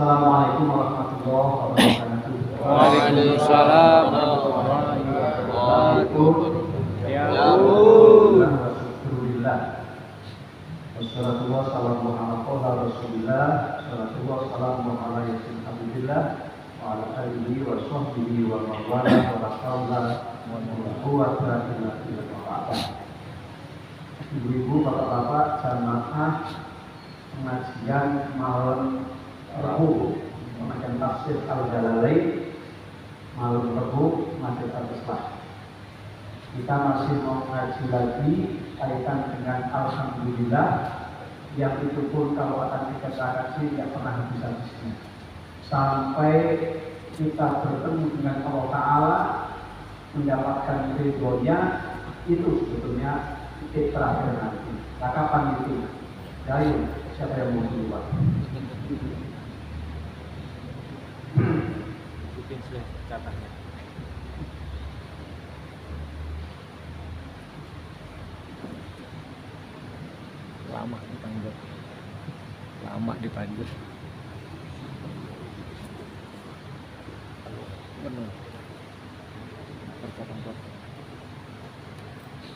Assalamualaikum warahmatullahi wabarakatuh. Waalaikumsalam warahmatullahi wabarakatuh. Ya Alhamdulillah. Wassalatu wassalamu ala Rasulillah. Wassalatu wassalamu ala yasin hamdillah wa ala alihi wa sahbihi wa man wala wa la hawla wa la quwwata illa billah. Ibu-ibu, bapak-bapak, jamaah pengajian malam Rabu, pengajian tafsir Al-Jalalain malam Rabu Masjid Al-Islah. Kita masih mau ngaji lagi kaitan dengan Alhamdulillah, yang itu pun kalau akan kita kaji tidak pernah habis-habisnya sampai kita bertemu dengan Allah Ta'ala, mendapatkan ridhonya. Itu sebetulnya titik terakhir nanti. Nah, kapan itu? Ayo, siapa yang mau keluar? Bikin sudah catanya. Lama dipanggil. Benar.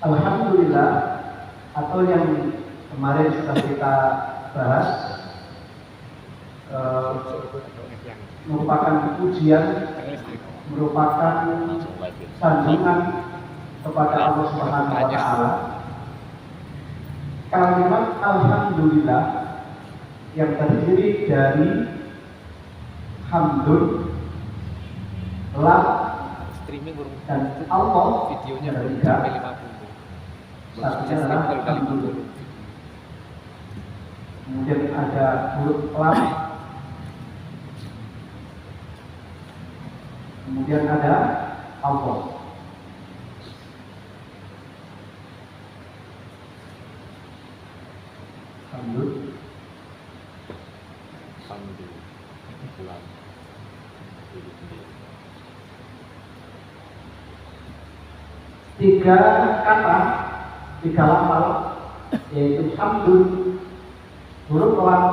Alhamdulillah, atau yang kemarin sudah kita bahas, merupakan pujian, merupakan sanjungan kepada Allah Subhanahu wa Ta'ala. Kalimat Alhamdulillah yang terdiri dari hamdun, lam, dan Allah videonya dari baru tiga. 50. Satunya adalah hamdun. Kemudian ada huruf lam. Kemudian ada Allah. Hamdun. Tiga kata, tiga lafal, yaitu hamdun, huruf lam,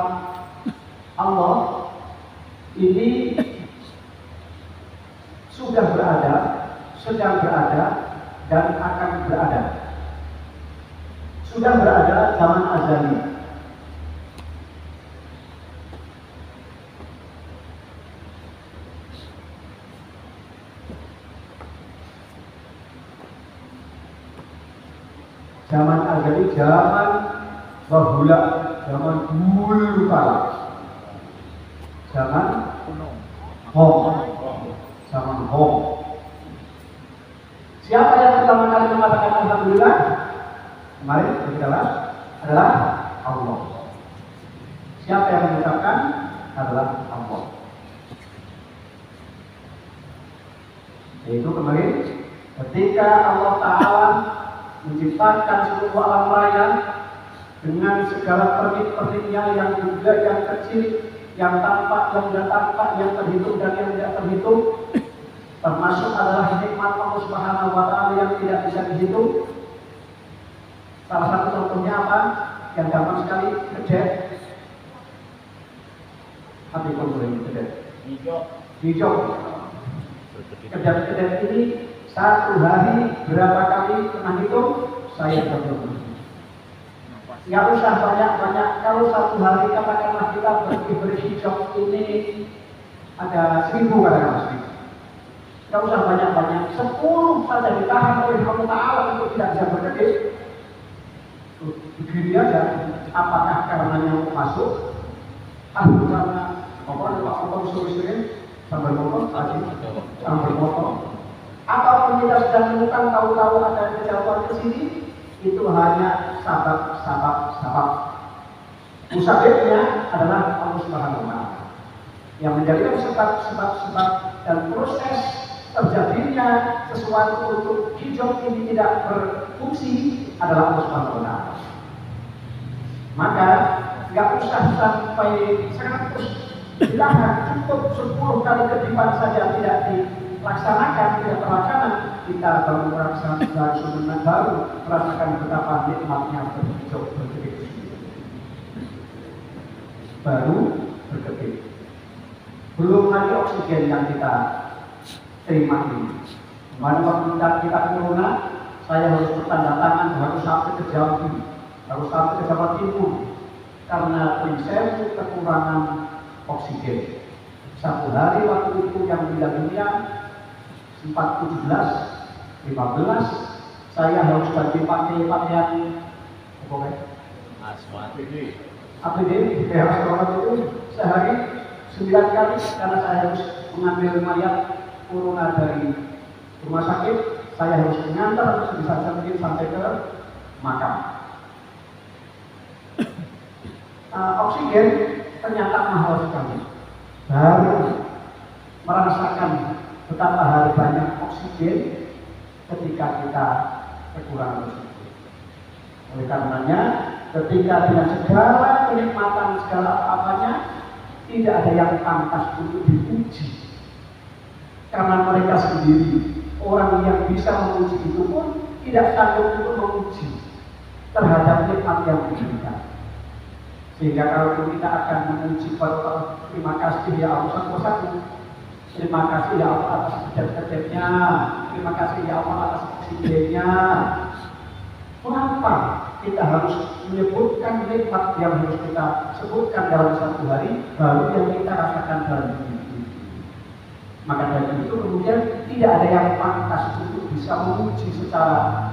Allah, ini sudah berada, sedang berada, dan akan berada. Sudah berada zaman azali. Zaman azali, zaman bahula, zaman dulu kala, zaman Hong, zaman Hong. Siapa yang pertama kali mengatakan Alhamdulillah? Kemarin kita bahas adalah Allah. Siapa yang mengucapkan? Adalah Allah. Yaitu kemarin ketika Allah Ta'ala menciptakan seluruh alam raya dengan segala pernik-perniknya, yang juga, yang kecil, yang tampak, yang tidak tampak, yang terhitung dan yang tidak terhitung, termasuk adalah nikmat Allah Subhanahu wa Ta'ala yang tidak bisa dihitung. Salah satu contohnya apa? Yang gampang sekali, kedai. Apa itu boleh kedai? Hijau. Kedai ini satu hari berapa kali pernah hitung? Saya berhitung. Nggak usah banyak-banyak. Kalau satu hari katakanlah kita berhijau ini ada 1000 katakanlah 1000. Nggak usah banyak-banyak. 10 saja ditahan oleh Allah Ta'ala untuk tidak bisa berkedip. Begini aja. Apakah karenanya masuk? Karena apa suruh-suruh sambil potong tadi, sambil potong. Apapun kita sudah menemukan, tahu-tahu ada kejauhan ke sini, itu hanya sabab. Musabibnya adalah Allah Subhanahu wa Ta'ala. Yang menjadikan sebab dan proses terjadinya sesuatu untuk hijau ini tidak berfungsi adalah Allah Subhanahu wa Ta'ala. Maka nggak usah sampai 100, silahkan cukup 10 kali kedipan saja tidak dilaksanakan, tidak terlaksana, kita baru merasakan betapa nikmatnya berhijau berkedip. Baru berkedip. Belum lagi oksigen yang kita terima ini. Kemarin waktu kita corona, saya harus bertanda tangan, harus sampai ke Jambi, harus sampai ke Jawa Timur, karena Trisel kekurangan oksigen. Satu hari waktu itu yang meninggal dunia 4, 17, 15, saya harus ganti pakaian APD, ya itu sehari 9 kali karena saya harus mengambil mayat corona dari rumah sakit, saya harus mengantar sebisa mungkin sampai ke makam. Oksigen ternyata mahal sekali. Baru merasakan betapa harus banyak oksigen ketika kita kekurangan oksigen. Oleh karenanya, ketika dengan segala kenikmatan segala apanya, tidak ada yang pantas untuk dipuji. Karena mereka sendiri, orang yang bisa memuji itu pun tidak sanggup untuk memuji terhadap nikmat yang diberikan. Sehingga kalau kita akan memuji pada terima kasih ya Allah satu, terima kasih ya Allah atas kerja-kerjanya, terima kasih ya Allah atas oksigennya. Mengapa kita harus menyebutkan nikmat yang harus kita sebutkan dalam satu hari, baru yang kita rasakan dalam hidup? Maka dari itu kemudian tidak ada yang pantas untuk bisa memuji secara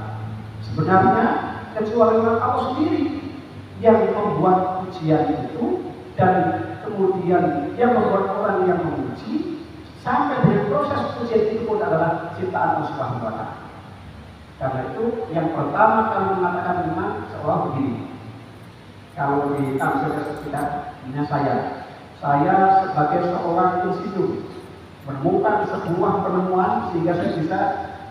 sebenarnya kecuali Allah sendiri yang membuat pujian itu, dan kemudian yang membuat orang yang memuji sampai dengan proses pujian itu pun adalah ciptaan Allah Subhanahu wa Ta'ala. Karena itu yang pertama kali mengatakan memang seolah begini. Kalau di tamsil kita, saya sebagai seorang insinyur menemukan sebuah penemuan sehingga saya bisa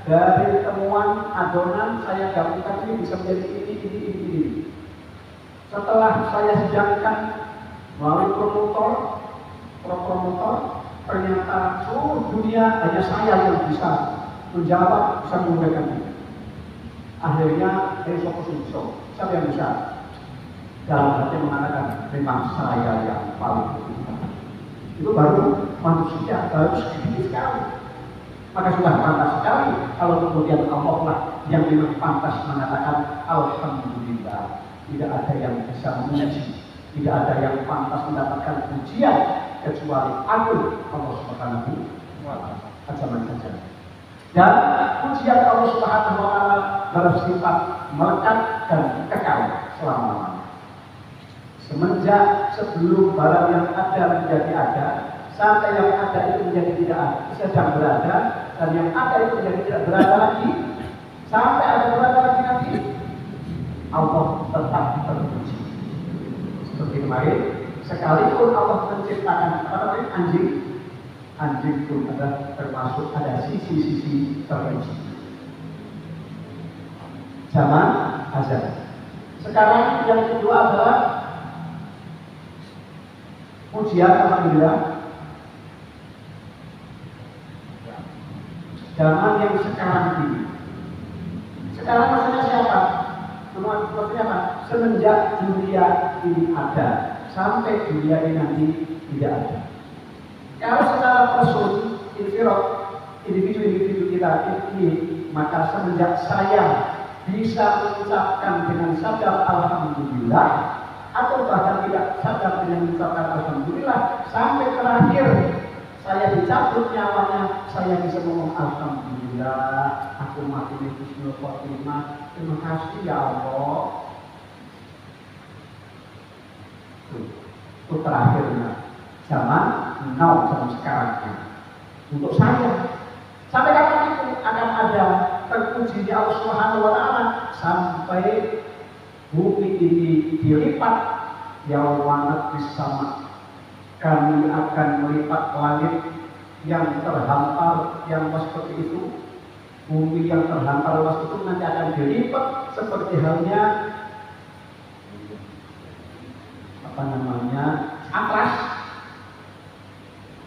dari temuan adonan saya gabungkan ini bisa menjadi ini. Setelah saya sidangkan melalui promotor, ternyata seluruh dunia hanya saya yang bisa menjawab, bisa menggunakan ini. Akhirnya dari fokus siapa yang bisa? Dalam hati mengatakan memang saya yang paling pintar. Itu baru manusia harus sedikit sekali. Maka sudah pantas sekali kalau kemudian Allah lah yang memang pantas mengatakan alhamdulillah. Tidak ada yang bisa memuji, tidak ada yang pantas mendapatkan pujian kecuali aku, Allah Subhanahu wa Ta'ala. Dan pujian Allah Subhanahu wa Ta'ala bersifat melekat dan kekal selama-lamanya. Semenjak sebelum barang yang ada menjadi ada, sampai yang ada itu menjadi tidak ada, sedang berada, dan yang ada itu menjadi tidak berada lagi, sampai ada berada lagi nanti, Allah tetap terpuji. Seperti kemarin, sekalipun Allah menciptakan anjing pun ada termasuk ada sisi-sisi terpuji. Zaman azab. Sekarang yang kedua adalah pujian alhamdulillah. Zaman yang sekarang ini. Sekarang maksudnya siapa? Maksudnya apa? Semenjak dunia ini ada sampai dunia ini nanti tidak ada. Kalau secara person, individu kita ini, maka semenjak saya bisa mengucapkan dengan sadar alhamdulillah, atau bahkan tidak sadar dengan mengucapkan alhamdulillah, sampai terakhir saya dicabut nyawanya, saya bisa ngomong alhamdulillah, aku mati di husnul khotimah, terima kasih ya Allah. Itu terakhirnya zaman now, zaman sekarang. Untuk saya, sampai kapan itu akan ada terpuji Allah Subhanahu wa Ta'ala sampai bumi ini dilipat yawanat bisama. Kami akan melipat langit yang terhampar yang seperti itu, bumi yang terhampar luas itu nanti akan dilipat seperti halnya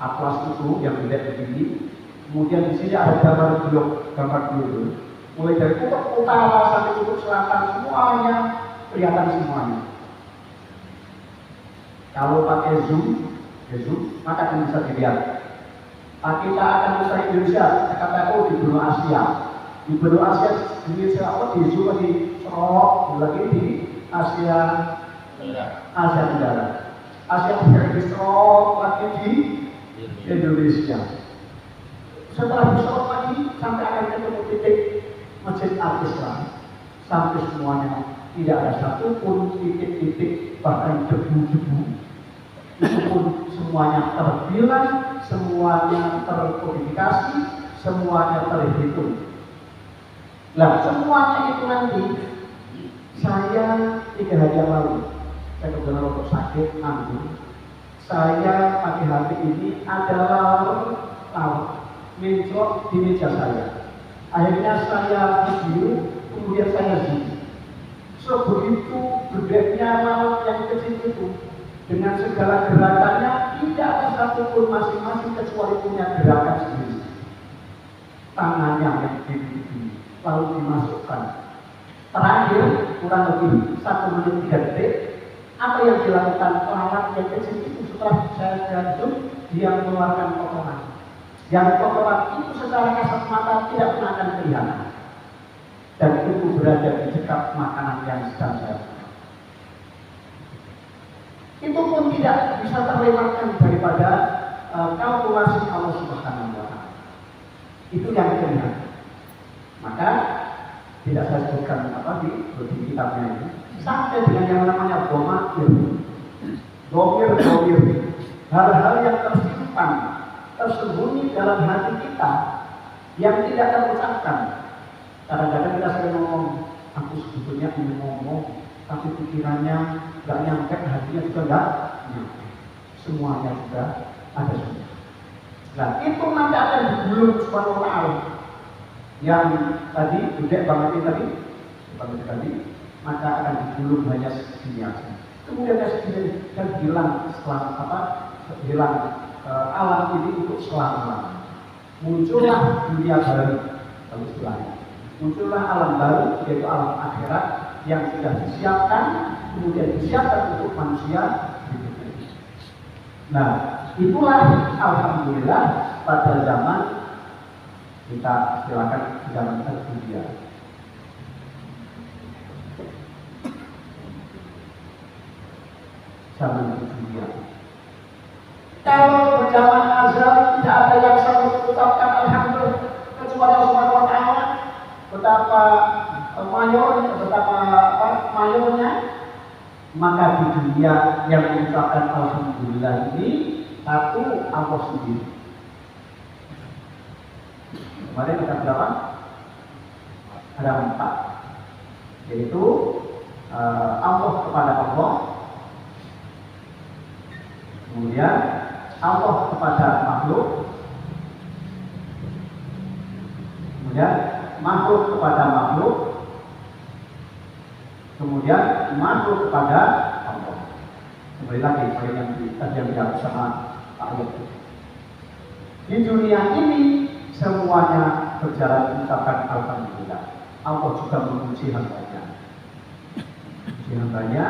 atlas itu yang tidak begini. Kemudian di sini ada gambar blok itu. Mulai dari kutub utara sampai kutub selatan semuanya kelihatan semuanya. Kalau pakai zoom Yesus, maka akan bisa dilihat. Kita akan bisa Indonesia, kata di benua Asia. Di benua Asia Indonesia di Yesus di Serok, lagi di Asia Tenggara. Asia Tenggara di Serok, lagi di Indonesia. Setelah disorot lagi sampai akan ketemu titik Masjid Al-Islam, sampai semuanya tidak ada satupun titik-titik bahkan debu-debu itu pun semuanya terbilang, semuanya terkodifikasi, semuanya terhitung. Nah, semuanya itu nanti saya 3 hari yang lalu saya kebetulan untuk sakit anggur. Saya pagi hari ini ada laur mencrot di meja saya. Akhirnya saya video, kemudian saya zoom. Sebegitu gedenya laut yang kecil itu, dengan segala gerakannya tidak ada satupun masing-masing kecuali punya gerakan sendiri. Tangannya yang begini, lalu dimasukkan. Terakhir kurang lebih 1 menit 3 detik. Apa yang dilakukan lalat yang kecil itu setelah saya zoom, dia mengeluarkan kotoran. Yang kotoran itu secara kasat mata tidak pernah akan kelihatan. Dan itu berada di dekat makanan yang sedang saya makan. Itu pun tidak bisa terlewatkan daripada kalkulasi Allah Subhanahu wa Ta'ala. Itu yang kelihatan. Maka tidak saya sebutkan di kitabnya ini. Sampai dengan yang namanya domir, hal-hal yang tersimpan, tersembunyi dalam hati kita yang tidak terucapkan. Kadang-kadang kita sering ngomong, aku sebetulnya ingin ngomong, tapi pikirannya nggak nyampe, hatinya juga nggak nyampe. Semuanya sudah ada semua. Nah, itu nanti akan digulung Subhanahu wa Ta'ala. Yang tadi, gede banget tadi, maka akan digulung hanya segini aja. Kemudian segini dan hilang hilang alam ini untuk selama-lamanya. Muncullah dunia baru, kalau istilahnya. Muncullah alam baru, yaitu alam akhirat yang sudah disiapkan, kemudian disiapkan untuk manusia. Nah, itulah alhamdulillah pada zaman kita istilahkan zaman dunia. Zaman dunia. Kalau berjalan azal tidak ada yang sanggup mengucapkan alhamdulillah kecuali Allah Subhanahu wa Ta'ala. Betapa mayornya, maka di dunia yang mengucapkan alhamdulillah ini satu Allah sendiri. Kemarin ada berapa? Ada 4, yaitu Allah kepada Allah, kemudian Allah kepada makhluk, kemudian makhluk kepada makhluk, kemudian makhluk kepada Allah. Kembali lagi poin yang tidak sama ayat itu. Di dunia ini semuanya berjalan mengucapkan alhamdulillah. Allah juga memuji hambanya. Memuji hambanya.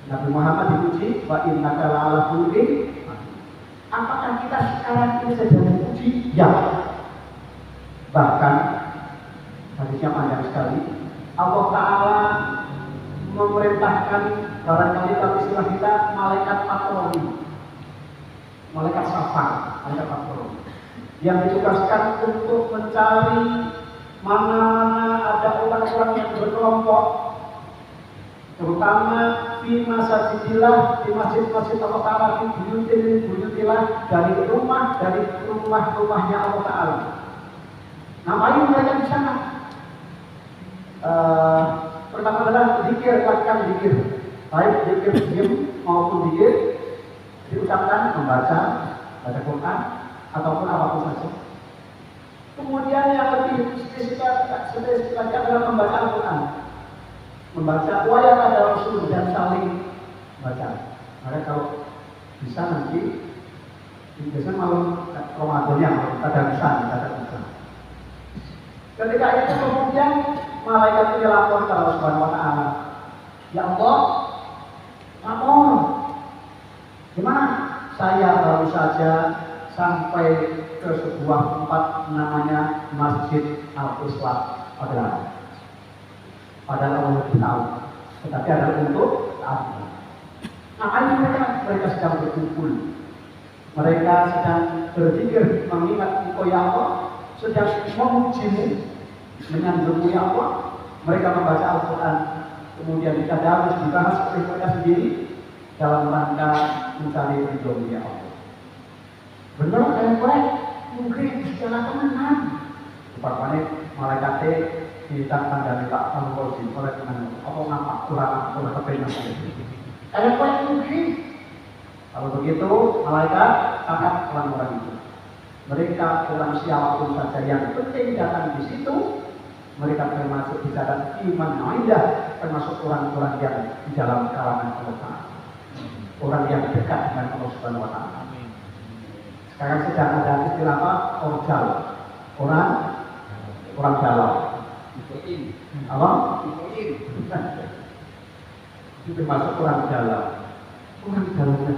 Nabi Muhammad dipuji, wa innaka la'ala khuluqin. Apakah kita sekarang ini sedang dipuji? Ya. Bahkan hadisnya panjang sekali. Allah Ta'ala memerintahkan barangkali dalam istilah kita malaikat patroli, malaikat safar, malaikat patroli yang ditugaskan untuk mencari mana-mana ada orang-orang yang berkelompok, terutama di masjidillah, di masjid-masjid Allah Ta'ala, di buyutillah, dari rumah-rumahnya Allah Ta'ala. Ngapain mereka di sana? Pertama adalah zikir, lakukan zikir, baik zikir diam maupun zikir diucapkan, baca Quran ataupun apapun saja. Kemudian yang lebih spesifik adalah membaca Al-Quran, membaca wayat ada Rasul dan saling baca. Maka kalau bisa nanti biasanya malam Ramadannya ada. Ketika itu kemudian malaikat itu lapor kepada Allah Subhanahu wa Ta'ala. Ya Allah, lapor. Gimana? saya baru saja sampai ke sebuah tempat namanya Masjid Al-Islah padahal lebih tahu, tetapi adalah untuk taat. Nah, mereka sedang berkumpul, mereka sedang berpikir mengingat Engkau ya Allah, sedang memujimu, menyanjungmu ya Allah. Mereka membaca Al-Quran, kemudian ditadarus, dibahas oleh mereka sendiri dalam rangka mencari ridho ya Allah. Benar dan baik, mungkin secara teman-teman. Rupanya malaikatnya ditantang dari Pak Al-Qursi oleh teman apa ngapa kurang kepengen kayak baik mungkin. Kalau begitu malaikat akan orang-orang itu. Mereka orang siapapun saja yang penting datang di situ. Mereka termasuk di dalam iman indah, termasuk orang-orang yang di dalam kalangan Allah Ta'ala, orang yang dekat dengan Allah Subhanahu Wa Ta'ala. Sekarang sedang ada istilah apa? Orjal, orang dalam. Apa? Itu termasuk orang dalam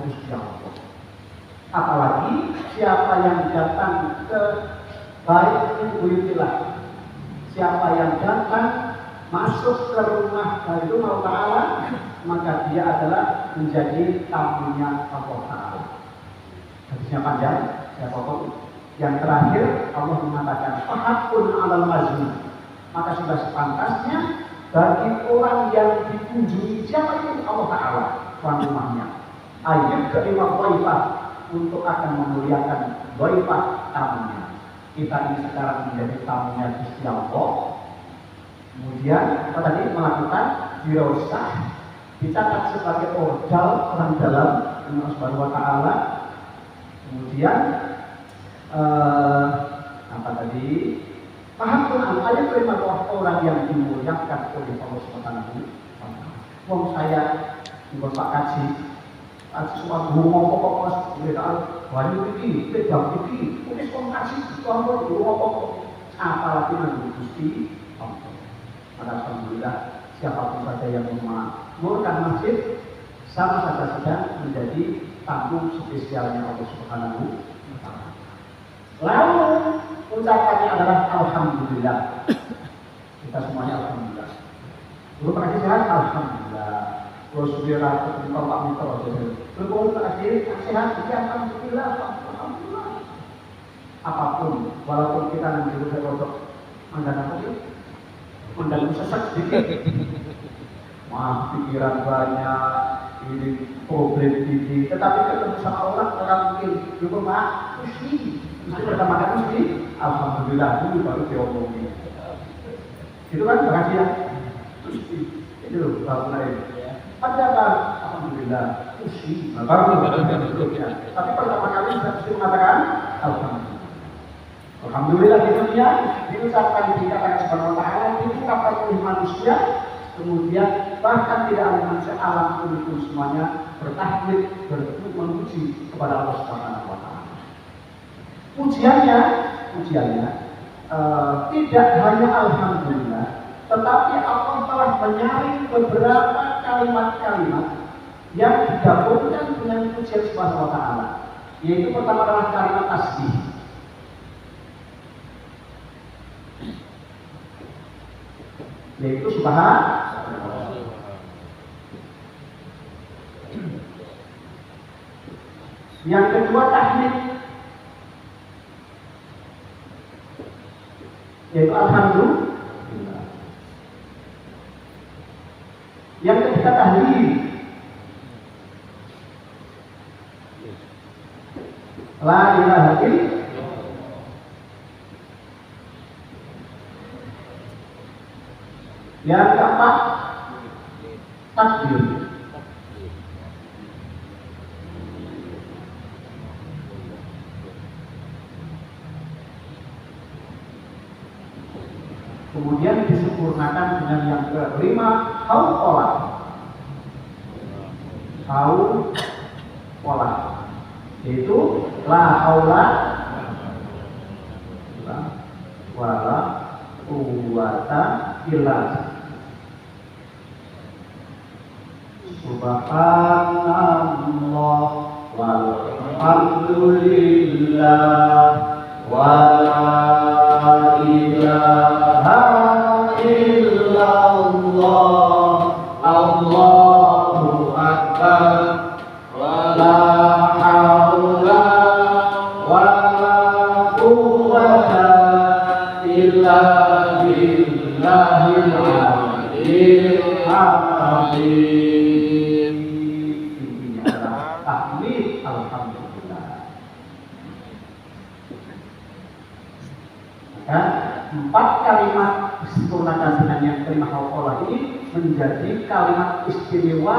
Gusti Allah. Apalagi siapa yang datang ke Baitul Buyutillah, siapa yang datang masuk ke rumah Baitul Ta'ala, maka dia adalah menjadi tamunya Allah Ta'ala. Hadisnya panjang, saya potong. Yang terakhir Allah mengatakan fahakun alal mazlum, maka sudah sepantasnya bagi orang yang dikunjungi siapa itu Allah Ta'ala, tuan rumahnya, ayat kelima dhaifah, untuk akan memuliakan dhaifah tamunya. Kita ini sekarang menjadi tamunya Gusti Allah. Kemudian apa tadi melakukan dirosah, dicatat sebagai ordal orang dalam Allah Subhanahu Wa Ta'ala. Kemudian apa tadi? Paham Quran ayat kelima orang yang dimuliakan oleh Allah Subhanahu Wa Ta'ala. Wong saya bukan Pak Kaji, semua ngomong pokok mereka banyak ini, pedang ini, mungkin komunikasi ngomong pokok, apalagi nanti Gusti Allah. Maka alhamdulillah siapapun saja yang memakmurkan masjid sama saja sedang menjadi tamu spesialnya Allah Subhanahu Wa Ta'ala. Lalu ucapannya adalah alhamdulillah. Kita semuanya alhamdulillah. Guru praktis sehat, alhamdulillah. Terus biar kita Pak Mitra jadi. Terus guru praktis sehat, ya alhamdulillah, alhamdulillah. Apapun, walaupun kita nanti juga kodok mendadak apa sih? Mendadak sesak sedikit. Wah, pikiran banyak, ini problem ini. Tetapi ketemu sama orang mungkin juga Pak, mesti pertama kali mesti alhamdulillah dulu baru diomongin. Itu kan bahagia. Mesti itu loh baru lain. Padahal alhamdulillah mesti baru ya. Tapi pertama kali sudah mesti mengatakan alhamdulillah. Alhamdulillah di dunia diucapkan di kata Subhanahu Wa Ta'ala, diucapkan oleh manusia. Kemudian bahkan tidak ada manusia alam pun semuanya bertahlil, memuji kepada Allah Subhanahu Wa Ta'ala. Pujiannya tidak hanya alhamdulillah, tetapi Allah telah menyaring beberapa kalimat-kalimat yang digabungkan dengan pujian Subhanahu Wa Ta'ala. Yaitu pertama adalah kalimat tasbih. Yaitu subhanallah. Yang kedua tahmid, yaitu alhamdulillah. Yang ketiga tahlil, la ilaha illallah. Yang keempat takbir. Kemudian disempurnakan dengan yang kelima, hauqolah. Yaitu la haula wala quwwata illa subhanallah wal walhamdulillah wa la ilaha illallah Allahu akbar wa la haula wa la quwwata illa billahil aliyyil azim. Intinya adalah tahmid alhamdulillah. Maka 4 kalimat disempurnakan dengan yang kalimat Allah ini menjadi kalimat istimewa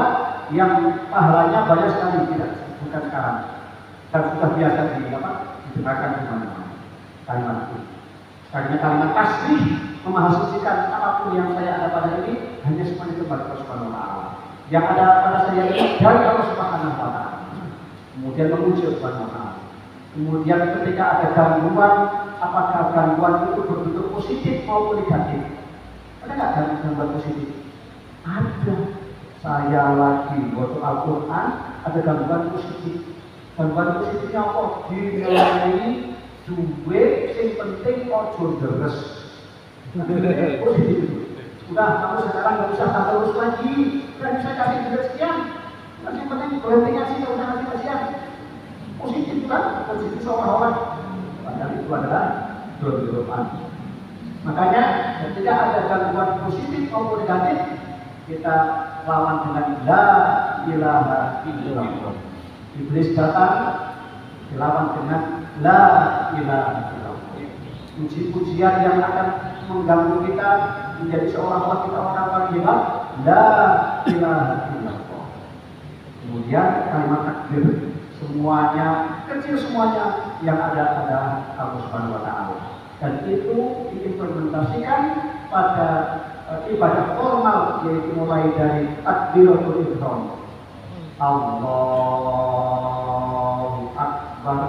yang pahalanya banyak sekali, tidak bukan sekarang dan sudah biasa didengarkan di mana-mana kalimat itu. Karena kalimat tasbih memahasusikan apapun yang saya ada pada ini hanya semuanya kepada Allah Subhanahu wa taala. Yang ada pada saya ini dari Allah Subhanahu wa taala. Kemudian memuji Allah Subhanahu wa taala. Kemudian ketika ada gangguan, apakah gangguan itu berbentuk positif maupun negatif? Ada nggak gangguan positif? Ada. Saya lagi baca Al-Quran, ada gangguan positif. Gangguan positifnya apa? Dinilai duit, yang penting ojo deres. Positif. Udah, kamu sekarang nggak usah terus lagi. Dan saya kasih duit sekian. Yang penting berhenti ngasih, nggak usah ngasih kasihan. Positif kan? Positif seolah-olah. Padahal itu adalah doa. Makanya ketika ada gangguan positif maupun negatif, kita lawan dengan la ilaha illallah. Iblis datang, dilawan dengan la ilaha illallah. Puji-pujian yang akan mengganggu kita menjadi seolah-olah kita orang paling hebat, la ilaha illallah. Kemudian kalimat takbir, semuanya kecil, semuanya yang ada Allah Subhanahu wa taala. Dan itu diimplementasikan pada ibadah formal, yaitu mulai dari takbiratul ihram. Allahu akbar,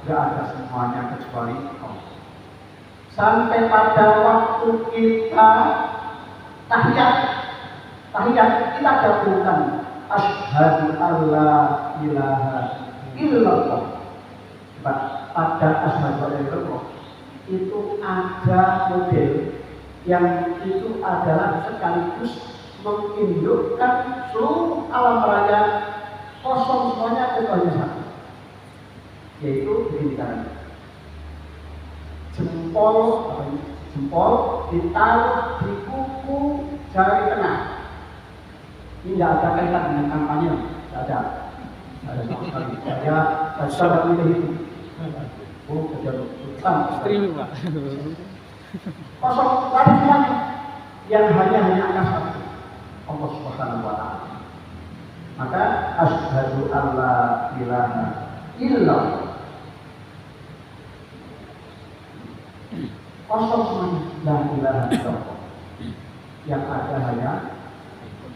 gak ada semuanya kecuali Allah. Sampai pada waktu kita tahiyat kita gabungkan asyhadu alla ilaha illallah. Pada asyhadu alla illallah itu ada model yang itu adalah sekaligus mengindukkan seluruh alam raya kosong semuanya kecuali satu, yaitu begini caranya. Jempol ditaruh di kuku jari tengah. Ini tidak ada kaitan dengan kampanye, tidak ada sama sekali. Saya sudah memilih itu. Streaming Pak. Kosong tadi semuanya yang hanya angka satu, Allah Subhanahu wa taala. Maka asyhadu alla ilaha illallah. Kosong semuanya, la ilaha illallah. Yang ada hanya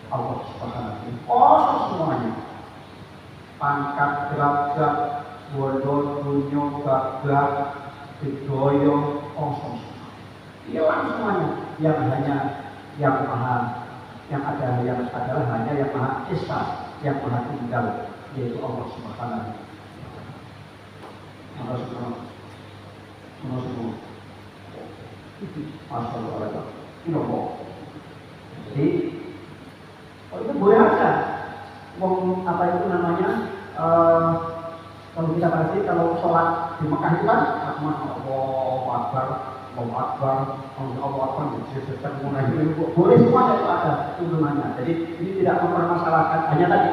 Allah Subhanahu wa taala. Kosong semuanya. Pangkat, derajat, bodoh, dunia, gagah, didoyong, kosong. Hilang semuanya. Yang hanya yang maha, yang ada yang adalah hanya yang maha esa, yang maha tunggal, yaitu Allah Subhanahu wa taala. Masya Allah. Ini apa? Jadi, itu boleh aja. Apa itu namanya? Kalau kita pasti kalau sholat di Mekah itu kan, Allahu Akbar, Allahu Akbar, Allahu Akbar, mulai boleh semua itu ada tuntunannya. Jadi ini tidak mempermasalahkan. Hanya tadi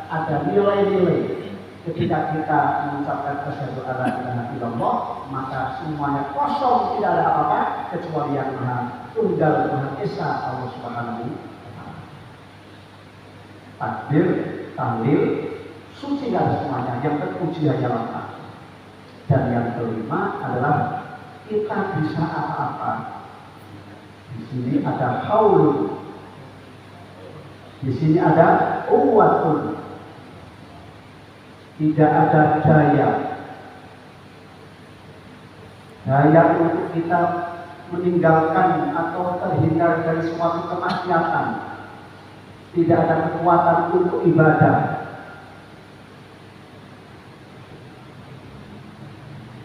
ada nilai-nilai. Ketika kita mengucapkan asyhadu alla ilaha illallah, maka semuanya kosong, tidak ada apa-apa kecuali yang maha tunggal, maha esa, Allah Subhanahu wa taala. Takbir, tahlil, suci tidak ada semuanya, yang terpuji hanya Allah. Dan yang kelima adalah kita bisa apa-apa. Di sini ada haulun, di sini ada quwwatun. Tidak ada daya untuk kita meninggalkan atau terhindar dari suatu kemaksiatan. Tidak ada kekuatan untuk ibadah.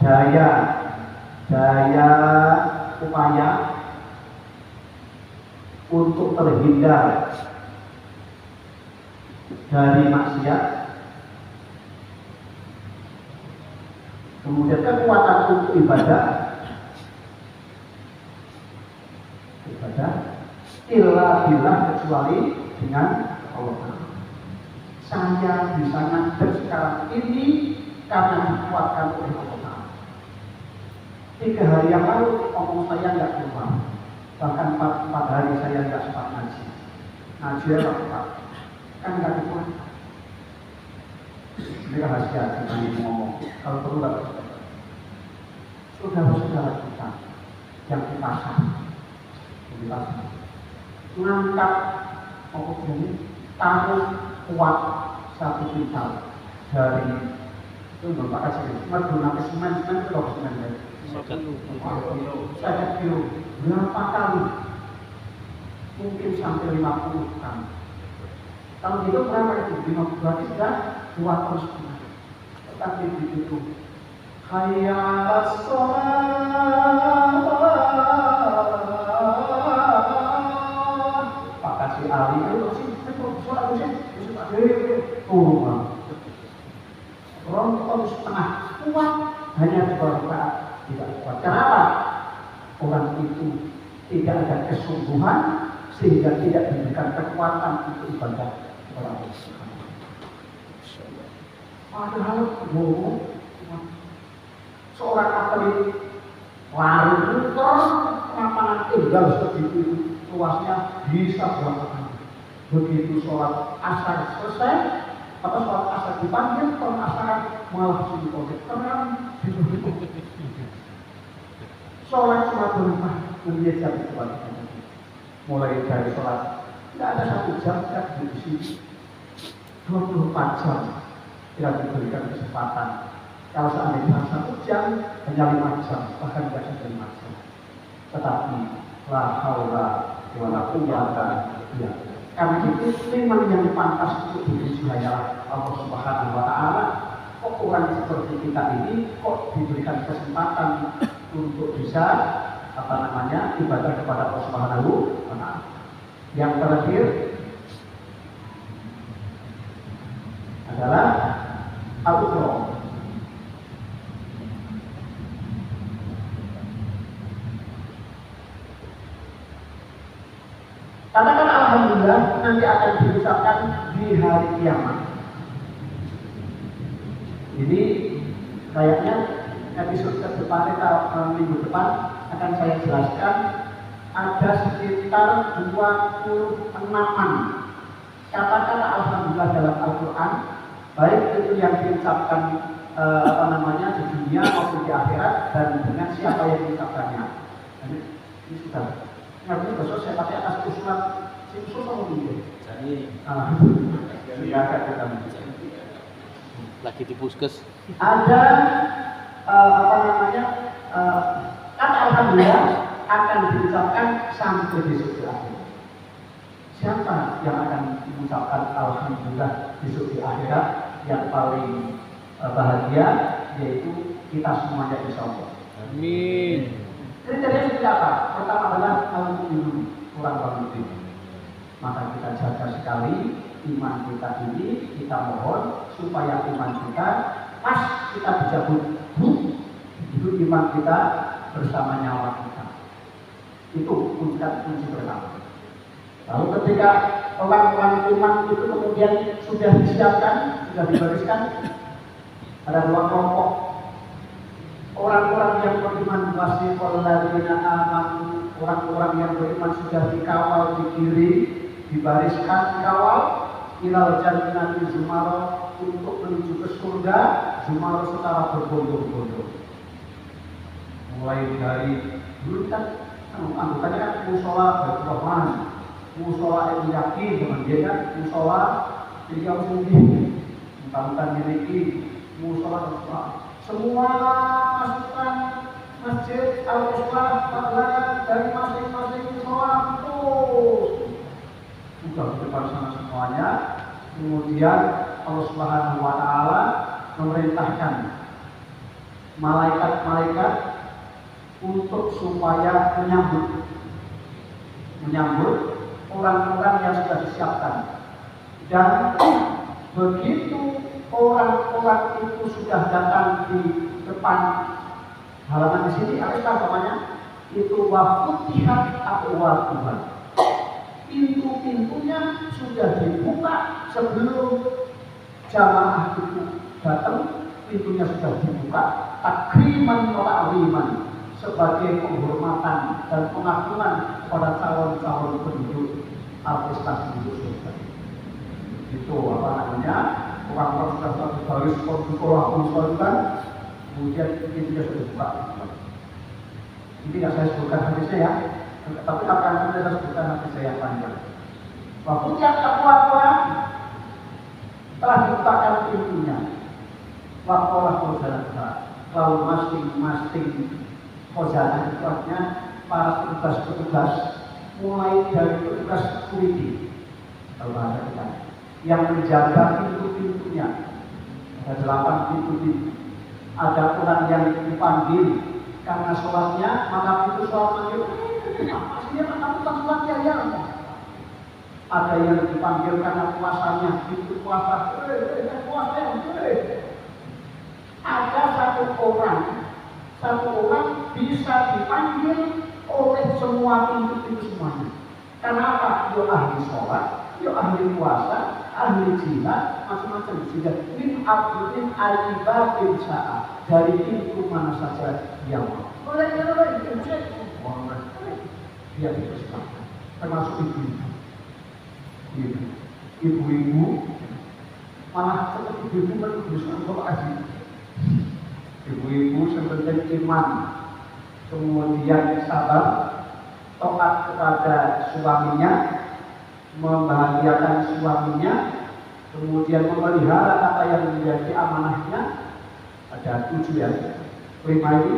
daya upaya untuk terhindar dari maksiat, kemudian kekuatan untuk ibadah illa billah, kecuali dengan Allah. Saya bisa ngadep sekarang ini karena dikuatkan oleh Allah. 3 hari yang lalu omong saya nggak keluar, bahkan 4 hari saya nggak sempat ngaji ya Pak, kan nggak dikuatkan. Ini rahasia kita ini ngomong, kalau perlu nggak saudara-saudara kita yang dipasang mengangkat ini taruh kuat 1 kuintal dari itu merupakan menggunakan semen saya kilo berapa kali, mungkin sampai 50 kali. Kalau gitu berapa itu? 50 berarti sudah 2 terus. Tetapi begitu hayya as-salat, Pak kasih Ali itu sholat turun rontok setengah kuat, hanya 2 rakaat tidak kuat. Kenapa? Orang itu tidak ada kesungguhan sehingga tidak diberikan kekuatan untuk ibadah orang Islam. Padahal seorang atlet lari muter lapangan tinggal segitu luasnya bisa berlakukan. Begitu sholat asar selesai atau sholat asar dipanggil, sholat asar malah sini terang sholat berubah menjadi jam mulai dari sholat tidak ada 1 jam tidak di sini, 24 jam tidak diberikan kesempatan. Kalau seandainya 1 jam hanya 5 jam, bahkan tidak sampai 5 jam. Tetapi la haula wala quwwata illa billah. Karena itu memang yang pantas untuk dipuji hanyalah Allah Subhanahu wa taala. Kok orang seperti kita ini kok diberikan kesempatan untuk bisa ibadah kepada Allah Subhanahu wa taala. Yang terakhir adalah al-Qur'an. Katakan alhamdulillah nanti akan diucapkan di hari kiamat. Jadi kayaknya episode ke depan atau minggu depan akan saya jelaskan ada sekitar 26-an kata-kata alhamdulillah dalam Al-Quran, baik itu yang diucapkan di dunia maupun di akhirat dan dengan siapa yang diucapkannya. Ini sudah. Ngerti besok saya pakai atas usulan usul sama dia. Jadi lagi di puskes. Ada kata alhamdulillah akan diucapkan sampai besok di akhirat. Siapa yang akan mengucapkan alhamdulillah besok di akhirat? Yang paling bahagia yaitu kita semuanya insyaallah. Amin. Kriteria seperti apa? Pertama adalah orang bermimpi. Maka kita jaga sekali iman kita ini, kita mohon supaya iman kita pas kita dicabut itu iman kita bersama nyawa kita. Itu kunci pertama. Lalu ketika orang-orang iman itu kemudian sudah disiapkan, sudah dibariskan, ada 2 kelompok. Orang-orang yang beriman wasiqal ladzina amanu, orang-orang yang beriman sudah dikawal, dikirim, dibariskan, dikawal ilal jannati zumara, untuk menuju ke surga zumara secara berbondong-bondong. Mulai dari dulu kan anggotanya kan musola Baitur Rahman, musola yang yakin dengan dia kan musola yang mungkin tentang memiliki musola semua masukan masjid al-Islah dari masing-masing musola sudah di depan sana semuanya. Kemudian Allah Subhanahu wa taala memerintahkan malaikat-malaikat untuk supaya menyambut orang-orang yang sudah disiapkan. Dan begitu orang-orang itu sudah datang di depan halaman di sini, apa namanya? Itu wafutihat abwab Tuhan. Pintu-pintunya sudah dibuka sebelum jamaah itu datang. Pintunya sudah dibuka, takriman wa ta'ziman, sebagai penghormatan dan pengagungan kepada calon-calon penduduk prestasi hidup surga. Itu apa namanya? Orang-orang sudah satu baris konsultan, kemudian pintunya sudah dibuka. Ini yang saya sebutkan hadisnya ya, tapi akan saya sebutkan hadis saya panjang. Waktu yang apa telah dibukakan pintunya. Wakolah khazanah, lalu masing-masing khazanah itu artinya para petugas-petugas, mulai dari petugas security, kalau bahasa kita, yang menjaga pintu-pintunya. Ada 8 pintu. Ada orang yang dipanggil karena sholatnya, maka pintu sholat manggil, maksudnya kamu tak sholatnya ya. Ada yang dipanggil karena puasanya, pintu puasa, puasa yang ada satu orang bisa dipanggil oleh semua pintu-pintu semuanya. Kenapa? Yo ahli sholat, yo ahli puasa, ahli jihad, macam-macam. Sehingga min abdin al-ibadin sa'a, dari pintu mana saja yang boleh dia dipersilakan, termasuk ibu-ibu malah seperti ibu-ibu kan bisa berkasih. Ibu-ibu sebenarnya iman, kemudian sabar, taat kepada suaminya, membahagiakan suaminya, kemudian memelihara apa yang menjadi amanahnya. Ada 7 ya, 5 ini,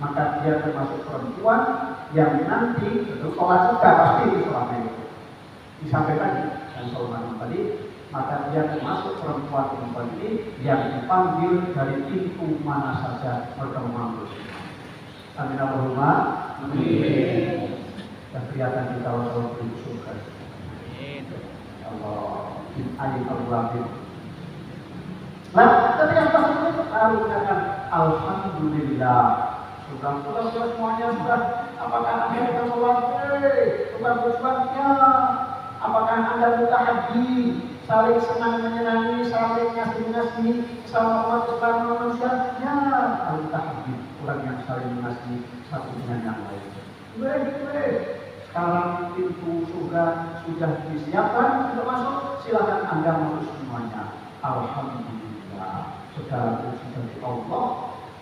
maka dia termasuk perempuan yang nanti sholat juga pasti sholatnya itu disampaikan yang sholat tadi. Maka dia termasuk perempuan ini yang dipanggil dari pintu mana saja mereka memanggil. Amin Allahumma amin. Dan kelihatan di tahun-tahun pintu surga. Allah alim al-wahid. Nah, ketika masuk itu harus mengatakan alhamdulillah. Sudah semuanya sudah. Apakah Anda kita sholat? Bukan bersuatnya. Apakah Anda mutahaddi, saling senang menyenangi, saling ngasih-ngasih sama umat Islam manusia? Ya, mutahaddi, orang yang saling mengasihi satu dengan yang lain. Boleh. Sekarang pintu surga sudah disiapkan untuk masuk. Silakan Anda masuk semuanya. Alhamdulillah, saudara dari Allah,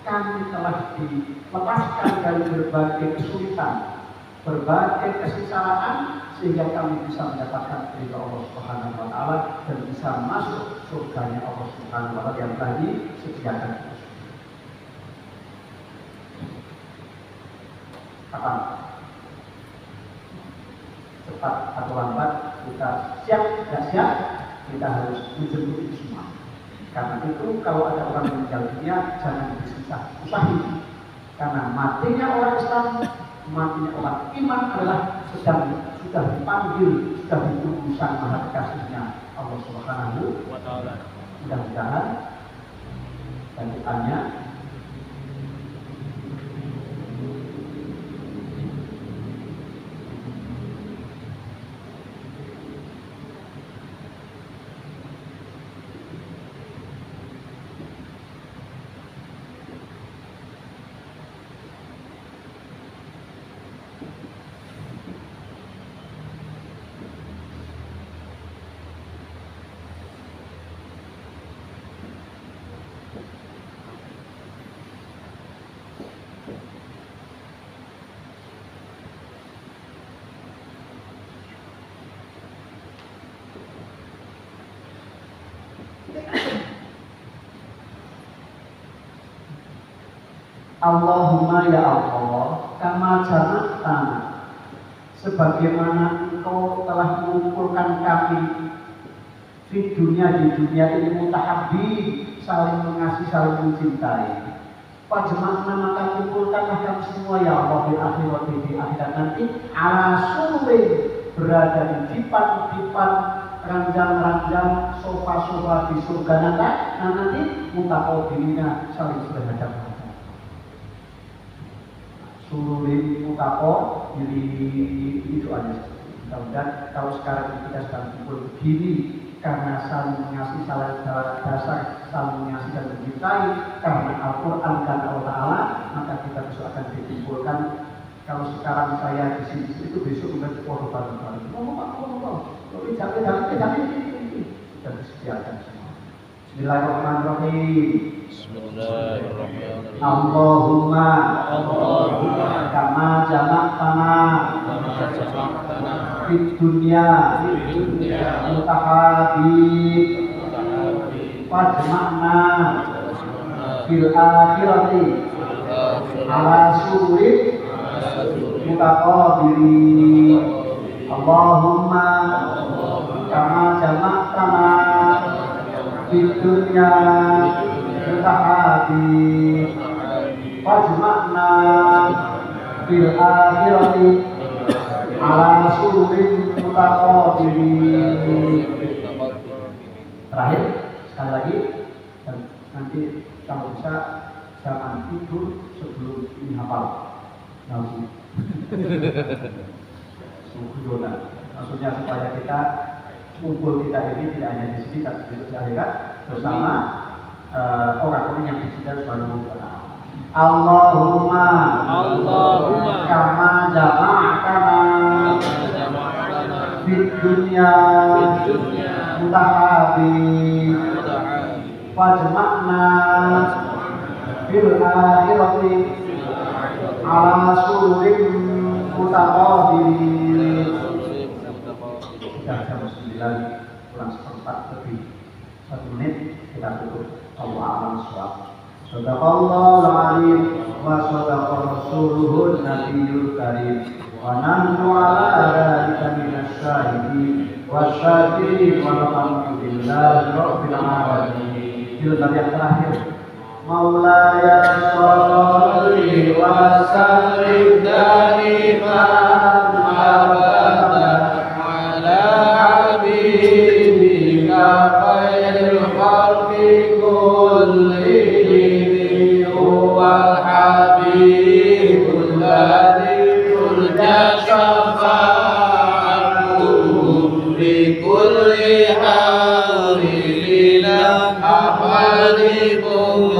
kami telah dilepaskan dari berbagai kesulitan, berbagai kesengsaraan, sehingga kami bisa mendapatkan ridha Allah Subhanahu wa taala dan bisa masuk surganya Allah Subhanahu wa taala yang tadi sediakan. Kapan? Cepat atau lambat, kita siap tidak siap, kita harus menjemput itu semua. Karena itu kalau ada orang meninggal dunia, jangan disusah-usahi. Karena matinya orang Islam, matinya orang iman adalah sudah dipanggil, sudah ditunggu Sang Maha Kekasihnya Allah Subhanahu wa taala. Mudah-mudahan lanjutannya Allahumma ya Allah, kama jama'tana, sebagaimana Engkau telah mengumpulkan kami di dunia ini mutahabbi, saling mengasihi, saling mencintai. Fajma'na maka kumpulkanlah kami semua ya Allah di akhirat nanti ala sururin berada di dipan-dipan ranjang-ranjang sofa-sofa di surga nanti mutaqabilina saling berhadapan. Sururin mutaqabilin itu aja. Mudah-mudahan kalau sekarang kita sedang kumpul begini karena saling mengasihi, saling mengasihi dan mencintai karena Al-Quran dan Allah Ta'ala, maka kita besok akan dikumpulkan. Kalau sekarang saya di sini itu besok mungkin foto bareng-bareng. Jangan ini sudah disediakan semua. Bismillahirrahmanirrahim. Bismillahirrahmanirrahim. Allahumma kama jama'tana fid dunya mutahabib fajma'na fil akhirati ala sururin mutaqabilin. Allahumma kama jama'tana fid dunya mutahabib fajma'na fil akhirati ala sururin mutaqabilin. Terakhir sekali lagi, dan nanti kalau bisa jangan tidur sebelum ini hafal. Maksudnya supaya kita kumpul kita ini tidak hanya di sini tapi di akhirat bersama orang-orang yang di sini subhanahu wa ta'ala. Allahumma kama jama'tana fid dunya mutahabib fajma'na fil akhirati ala sururin mutaqabilin. Sudah jam 9 kurang seperempat lebih 1 menit kita tutup. Allah a'lam bishawab. Shadaqallahul alim wa shadaqa rasuluhun nabiyul karim wa nahnu ala dzalika minasy syahidin wasyakirin walhamdulillahi rabbil alamin. Film yang terakhir. Maulaya sholli wa sallim daiman abadan ala habibika khairil khalqi kullihim huwal habibul ladzi turja syafa'atuhu li kulli harilina ahadikum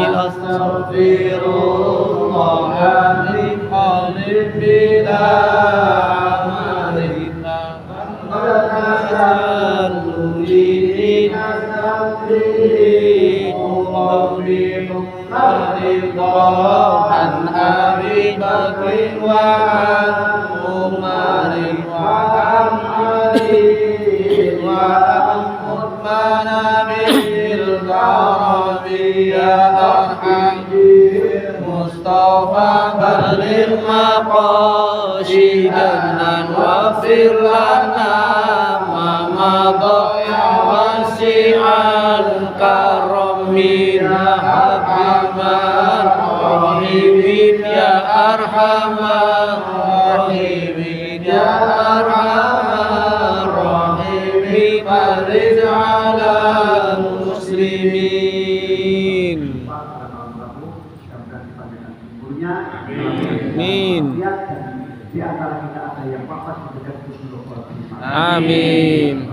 astaghfirullah min qalbi bila amalina nasalli an Abi Bakrin wa an Umarin wa an Ali wa an Uthman bil Arabi ya Arham Mustafa baligh maqasidana wa fir lana ma madha ya wasi'al karamina habibana rahimin ya arhamar rahimin ya arhamar rahimin farij ala muslimin. Amin. Di antara kita ada yang wafat di dekat Rasulullah. Amin.